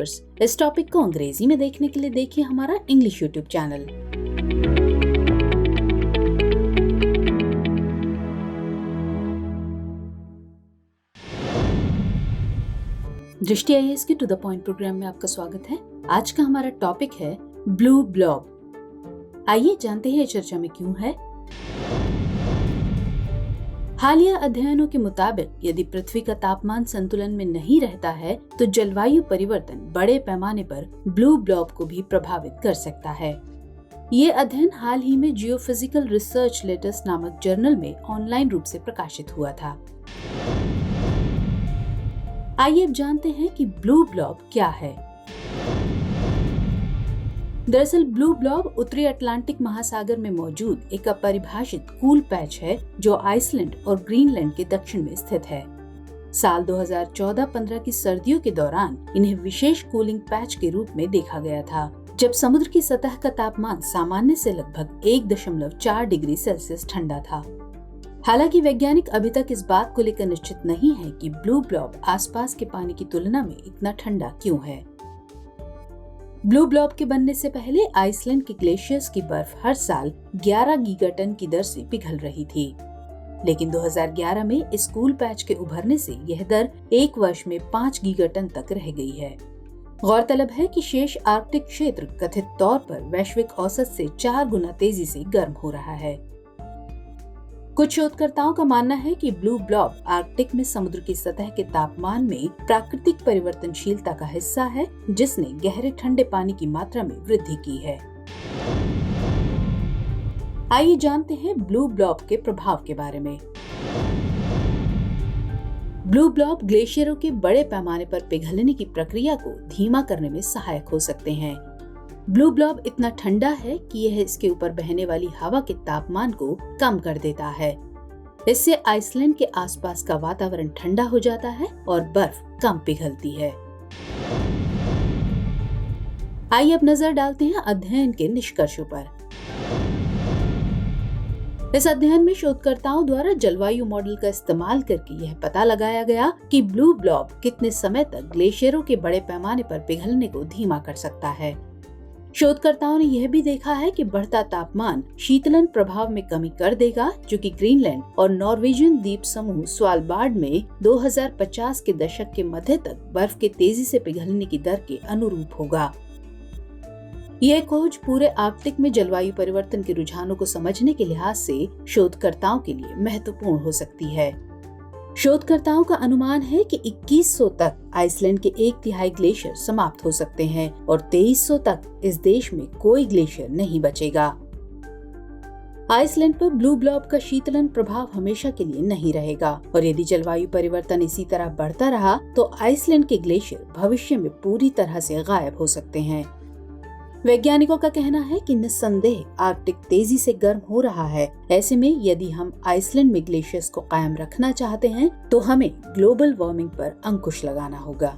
Viewers, इस topic को अंग्रेजी में देखने के लिए देखिए हमारा इंग्लिश यूट्यूब चैनल। दृष्टि आईएएस के टू द पॉइंट प्रोग्राम में आपका स्वागत है। आज का हमारा टॉपिक है ब्लू ब्लॉब। आइए जानते हैं चर्चा में क्यों है। हालिया अध्ययनों के मुताबिक यदि पृथ्वी का तापमान संतुलन में नहीं रहता है तो जलवायु परिवर्तन बड़े पैमाने पर ब्लू ब्लॉब को भी प्रभावित कर सकता है। ये अध्ययन हाल ही में जियोफिजिकल रिसर्च लेटर्स नामक जर्नल में ऑनलाइन रूप से प्रकाशित हुआ था। आइए अब जानते हैं कि ब्लू ब्लॉब क्या है। दरअसल ब्लू ब्लॉब उत्तरी अटलांटिक महासागर में मौजूद एक अपरिभाषित कूल पैच है जो आइसलैंड और ग्रीनलैंड के दक्षिण में स्थित है। साल 2014-15 की सर्दियों के दौरान इन्हें विशेष कूलिंग पैच के रूप में देखा गया था, जब समुद्र की सतह का तापमान सामान्य से लगभग 1.4 डिग्री सेल्सियस ठंडा था। हालांकि वैज्ञानिक अभी तक इस बात को लेकर निश्चित नहीं है कि ब्लू ब्लॉब आसपास के पानी की तुलना में इतना ठंडा क्यों है। ब्लू ब्लॉब के बनने से पहले आइसलैंड के ग्लेशियर्स की बर्फ हर साल 11 गीगाटन की दर से पिघल रही थी, लेकिन 2011 में इस कूल पैच के उभरने से यह दर एक वर्ष में 5 गीगाटन तक रह गई है। गौरतलब है कि शेष आर्कटिक क्षेत्र कथित तौर पर वैश्विक औसत से 4 गुना तेजी से गर्म हो रहा है। कुछ शोधकर्ताओं का मानना है कि ब्लू ब्लॉब आर्कटिक में समुद्र की सतह के तापमान में प्राकृतिक परिवर्तनशीलता का हिस्सा है, जिसने गहरे ठंडे पानी की मात्रा में वृद्धि की है। आइए जानते हैं ब्लू ब्लॉब के प्रभाव के बारे में। ब्लू ब्लॉब ग्लेशियरों के बड़े पैमाने पर पिघलने की प्रक्रिया को धीमा करने में सहायक हो सकते हैं। ब्लू ब्लॉब इतना ठंडा है कि यह इसके ऊपर बहने वाली हवा के तापमान को कम कर देता है। इससे आइसलैंड के आसपास का वातावरण ठंडा हो जाता है और बर्फ कम पिघलती है। आइए अब नजर डालते हैं अध्ययन के निष्कर्षों पर। इस अध्ययन में शोधकर्ताओं द्वारा जलवायु मॉडल का इस्तेमाल करके यह पता लगाया गया कि ब्लू ब्लॉब कितने समय तक ग्लेशियरों के बड़े पैमाने पर पिघलने को धीमा कर सकता है। शोधकर्ताओं ने यह भी देखा है कि बढ़ता तापमान शीतलन प्रभाव में कमी कर देगा, जो कि ग्रीनलैंड और नॉर्वेजियन द्वीप समूह स्वालबार्ड में 2050 के दशक के मध्य तक बर्फ के तेजी से पिघलने की दर के अनुरूप होगा। यह खोज पूरे आर्कटिक में जलवायु परिवर्तन के रुझानों को समझने के लिहाज से शोधकर्ताओं के लिए महत्वपूर्ण हो सकती है। शोधकर्ताओं का अनुमान है कि 2100 तक आइसलैंड के 1/3 ग्लेशियर समाप्त हो सकते हैं और 2300 तक इस देश में कोई ग्लेशियर नहीं बचेगा। आइसलैंड पर ब्लू ब्लॉब का शीतलन प्रभाव हमेशा के लिए नहीं रहेगा और यदि जलवायु परिवर्तन इसी तरह बढ़ता रहा तो आइसलैंड के ग्लेशियर भविष्य में पूरी तरह से गायब हो सकते हैं। वैज्ञानिकों का कहना है कि निस्संदेह आर्कटिक तेजी से गर्म हो रहा है। ऐसे में यदि हम आइसलैंड में ग्लेशियर्स को कायम रखना चाहते हैं तो हमें ग्लोबल वार्मिंग पर अंकुश लगाना होगा।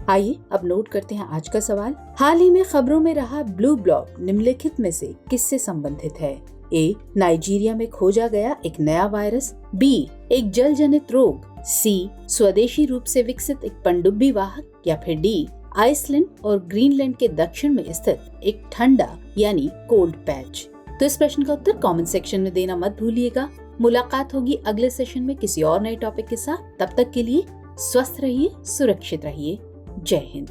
आइए अब नोट करते हैं आज का सवाल। हाल ही में खबरों में रहा ब्लू ब्लॉब निम्नलिखित में से किससे संबंधित है? ए, नाइजीरिया में खोजा गया एक नया वायरस। बी, एक जल जनित रोग। सी, स्वदेशी रूप से विकसित एक पनडुब्बी वाहक। या फिर डी, आइसलैंड और ग्रीनलैंड के दक्षिण में स्थित एक ठंडा यानी कोल्ड पैच। तो इस प्रश्न का उत्तर कमेंट सेक्शन में देना मत भूलिएगा। मुलाकात होगी अगले सेशन में किसी और नए टॉपिक के साथ। तब तक के लिए स्वस्थ रहिए, सुरक्षित रहिए। जय हिंद।